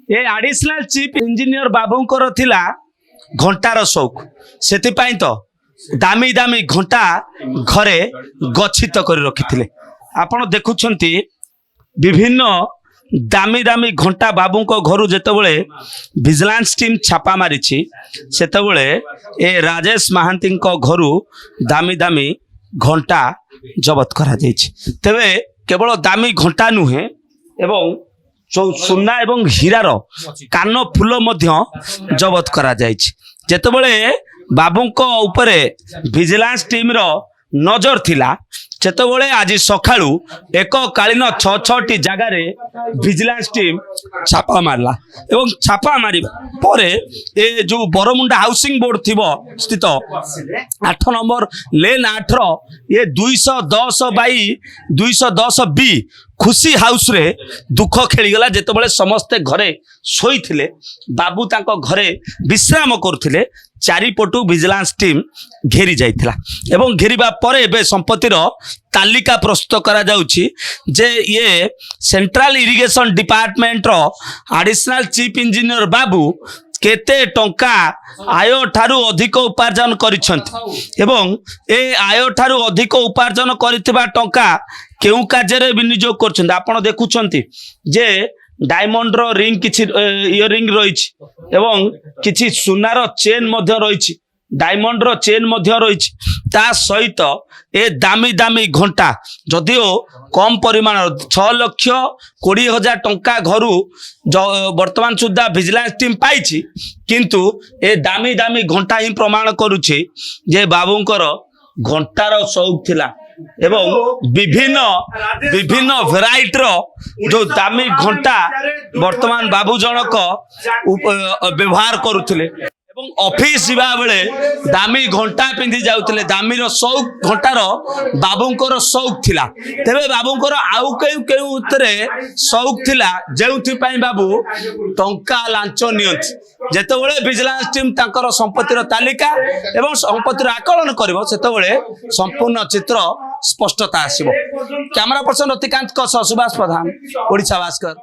ए additional chief engineer बाबूंकर थिला घंटार शौक से तो दामी दामी घंटा घरे गच्छित कर रखी आपण देखुंती विभिन्न दामी दामी घंटा बाबू घर जितेबले विजिलेंस टीम छापा मारी से ए राजेश महांती घर दामी दामी घंटा जबत करा तेबे केवल दामी घंटा नुहे एवं सुना एवं हीरार कान फूल जबत करा जेतेबले बाबूंको उपरे विजिलेंस टीम रो नजर थिला सेतबले आज सकाळू एककालीन 6-6टी जगार विजिलेंस टीम छापा मारला एवं छापा मारी परे ए जो बरमुंडा हाउसिंग बोर्ड थिबो स्थित 8 नंबर लेन 8 रो ये 210 बाई 210 बी खुशी हाउस रे दुख खेलीगला जेतेबले समस्ते घरे सोई थिले बाबू तांको घरे विश्राम करथिले चारिपटू विजिलेंस टीम घेरी जाइथिला एवं घेरिबा परे एबे संपत्तिर तालिका प्रस्तुत करा जाउछि जे ये सेंट्रल इरिगेशन डिपार्टमेंट रो एडिशनल चीफ इंजीनियर बाबू केते टंका आय ठारू अधिक उपार्जन करिसंत एवं ए आय ठारू अधिक उपार्जन करितबा टंका केउ कार्य विनियोग करछंत आपण देखुछंती जे डायमंड रो रिंग किछि इयरिंग रहिछि एवं किछि सुनार चेन मध्य रहिछि डायमंड रो चेन मध्य रहिछि ता सहित ए दामी दामी घंटा जदिओ कम परिमाण 6,20,000 टंका घरू वर्तमान सुधा विजिलेंस टीम पाइछि किंतु ए दामी दामी घंटा ही प्रमाण करूछि जे बाबूंकर घंटार शौक थिला एवं विभिन्न विभिन्न भेराइटी रो जो दामी घंटा वर्तमान बाबू जनक व्यवहार करुथिले एवं ऑफिस जीवा बेले दामी घंटा पिंधि जाउथिले दामी रो शौक घंटार बाबूंकर शौक थिला तेबे बाबूंकर आउ केउ उतरे शौक थिला जेउथि पई बाबू टंका लांच नियंती जेतेबेले विजिलेंस टीम तांकर संपत्तिर तालिका एवं संपत्तिर आकलन करिवो सेतेबेले संपूर्ण चित्र स्पष्टता आसीबो। कैमरा पर्सन रतिकांत को सुभाष प्रधान ओडिशा भास्कर।